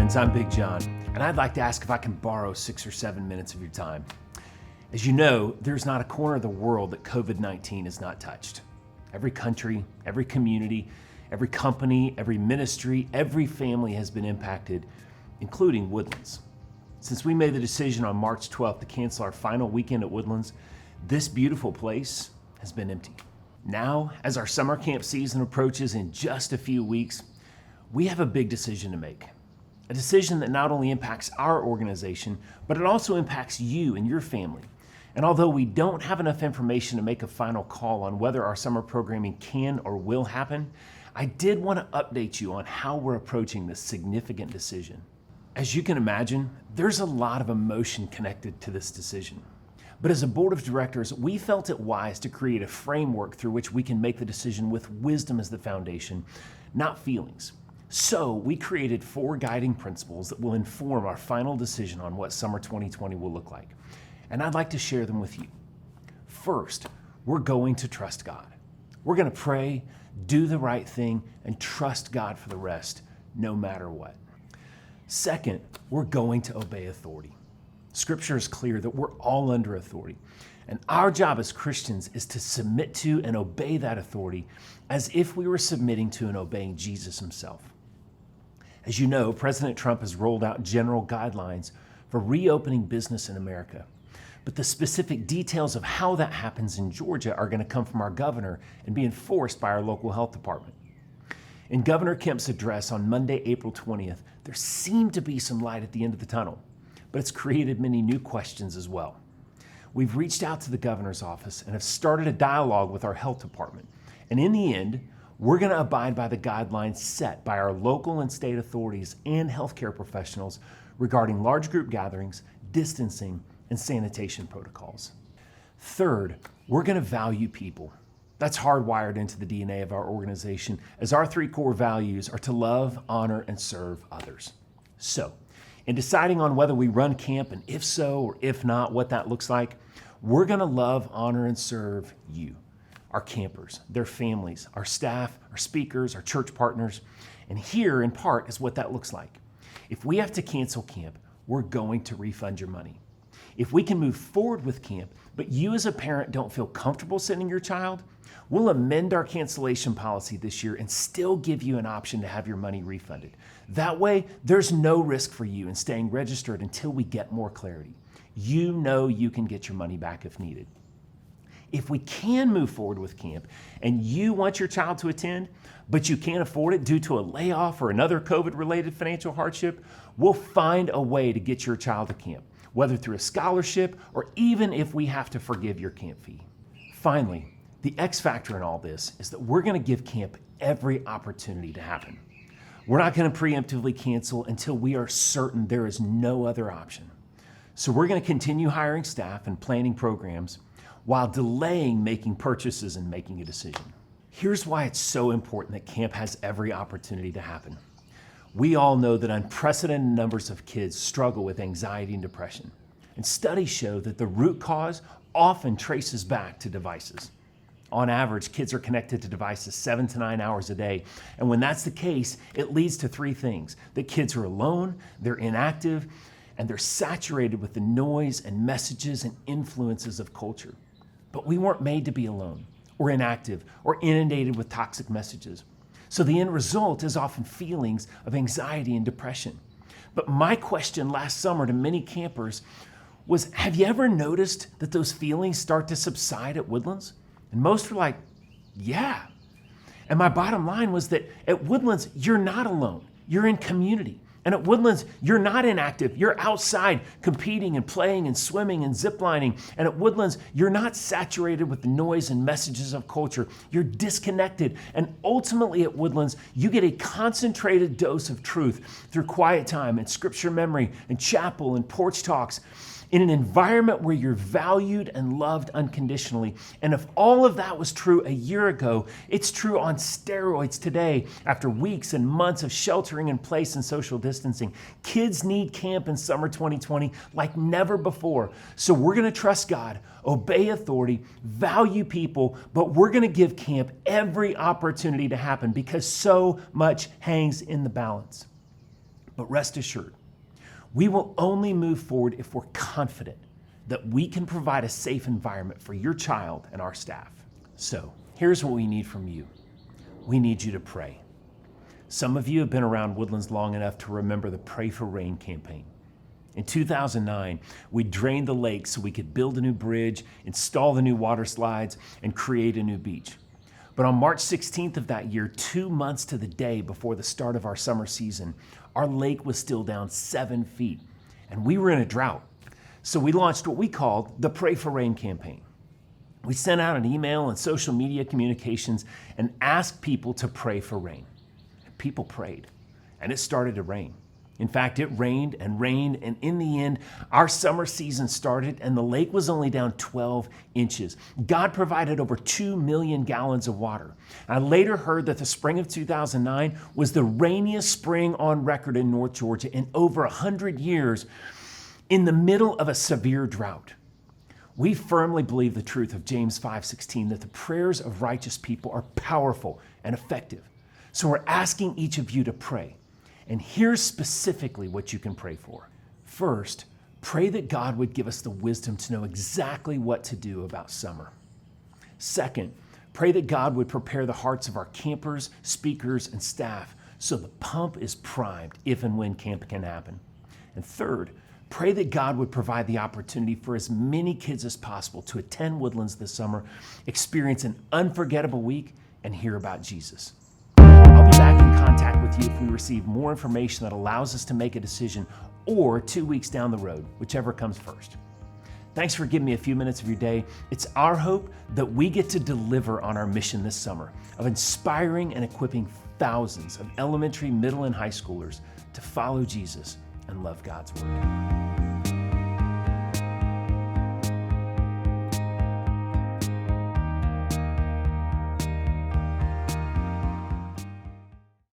friends, I'm Big John, and I'd like to ask if I can borrow 6 or 7 minutes of your time. As you know, there's not a corner of the world that COVID-19 has not touched. Every country, every community, every company, every ministry, every family has been impacted, including Woodlands. Since we made the decision on March 12th to cancel our final weekend at Woodlands, this beautiful place has been empty. Now, as our summer camp season approaches in just a few weeks, we have a big decision to make. A decision that not only impacts our organization, but it also impacts you and your family. And although we don't have enough information to make a final call on whether our summer programming can or will happen, I did want to update you on how we're approaching this significant decision. As you can imagine, there's a lot of emotion connected to this decision. But as a board of directors, we felt it wise to create a framework through which we can make the decision with wisdom as the foundation, not feelings. So we created 4 guiding principles that will inform our final decision on what summer 2020 will look like. And I'd like to share them with you. First, we're going to trust God. We're going to pray, do the right thing, and trust God for the rest, no matter what. Second, we're going to obey authority. Scripture is clear that we're all under authority, and our job as Christians is to submit to and obey that authority as if we were submitting to and obeying Jesus himself. As you know, President Trump has rolled out general guidelines for reopening business in America. But the specific details of how that happens in Georgia are going to come from our governor and be enforced by our local health department. In Governor Kemp's address on Monday, April 20th, there seemed to be some light at the end of the tunnel, but it's created many new questions as well. We've reached out to the governor's office and have started a dialogue with our health department. And in the end, we're going to abide by the guidelines set by our local and state authorities and healthcare professionals regarding large group gatherings, distancing, and sanitation protocols. Third, we're going to value people. That's hardwired into the DNA of our organization, as our 3 core values are to love, honor, and serve others. So, in deciding on whether we run camp, and if so or if not, what that looks like, we're going to love, honor, and serve you, our campers, their families, our staff, our speakers, our church partners. And here, in part, is what that looks like. If we have to cancel camp, we're going to refund your money. If we can move forward with camp, but you as a parent don't feel comfortable sending your child, we'll amend our cancellation policy this year and still give you an option to have your money refunded. That way, there's no risk for you in staying registered until we get more clarity. You know you can get your money back if needed. If we can move forward with camp and you want your child to attend, but you can't afford it due to a layoff or another COVID-related financial hardship, we'll find a way to get your child to camp, whether through a scholarship or even if we have to forgive your camp fee. Finally, the X factor in all this is that we're going to give camp every opportunity to happen. We're not going to preemptively cancel until we are certain there is no other option. So we're going to continue hiring staff and planning programs while delaying making purchases and making a decision. Here's why it's so important that camp has every opportunity to happen. We all know that unprecedented numbers of kids struggle with anxiety and depression. And studies show that the root cause often traces back to devices. On average, kids are connected to devices 7 to 9 hours a day. And when that's the case, it leads to 3 things: that kids are alone, they're inactive, and they're saturated with the noise and messages and influences of culture. But we weren't made to be alone or inactive or inundated with toxic messages. So the end result is often feelings of anxiety and depression. But my question last summer to many campers was, have you ever noticed that those feelings start to subside at Woodlands? And most were like, yeah. And my bottom line was that at Woodlands, you're not alone. You're in community. And at Woodlands, you're not inactive. You're outside competing and playing and swimming and ziplining. And at Woodlands, you're not saturated with the noise and messages of culture. You're disconnected. And ultimately at Woodlands, you get a concentrated dose of truth through quiet time and scripture memory and chapel and porch talks in an environment where you're valued and loved unconditionally. And if all of that was true a year ago, it's true on steroids today after weeks and months of sheltering in place and social distancing. Kids need camp in summer 2020 like never before. So we're going to trust God, obey authority, value people, but we're going to give camp every opportunity to happen because so much hangs in the balance. But rest assured, we will only move forward if we're confident that we can provide a safe environment for your child and our staff. So here's what we need from you. We need you to pray. Some of you have been around Woodlands long enough to remember the Pray for Rain campaign. In 2009, we drained the lake so we could build a new bridge, install the new water slides, and create a new beach. But on March 16th of that year, 2 months to the day before the start of our summer season, our lake was still down 7 feet, and we were in a drought. So we launched what we called the Pray for Rain campaign. We sent out an email and social media communications and asked people to pray for rain. And people prayed, and it started to rain. In fact, it rained, and in the end, our summer season started, and the lake was only down 12 inches. God provided over 2 million gallons of water. I later heard that the spring of 2009 was the rainiest spring on record in North Georgia in over 100 years, in the middle of a severe drought. We firmly believe the truth of James 5:16, that the prayers of righteous people are powerful and effective. So we're asking each of you to pray. And here's specifically what you can pray for. First, pray that God would give us the wisdom to know exactly what to do about summer. Second, pray that God would prepare the hearts of our campers, speakers, and staff so the pump is primed if and when camp can happen. And third, pray that God would provide the opportunity for as many kids as possible to attend Woodlands this summer, experience an unforgettable week, and hear about Jesus. I'll be back in contact with you if we receive more information that allows us to make a decision, or 2 weeks down the road, whichever comes first. Thanks for giving me a few minutes of your day. It's our hope that we get to deliver on our mission this summer of inspiring and equipping thousands of elementary, middle, and high schoolers to follow Jesus and love God's Word.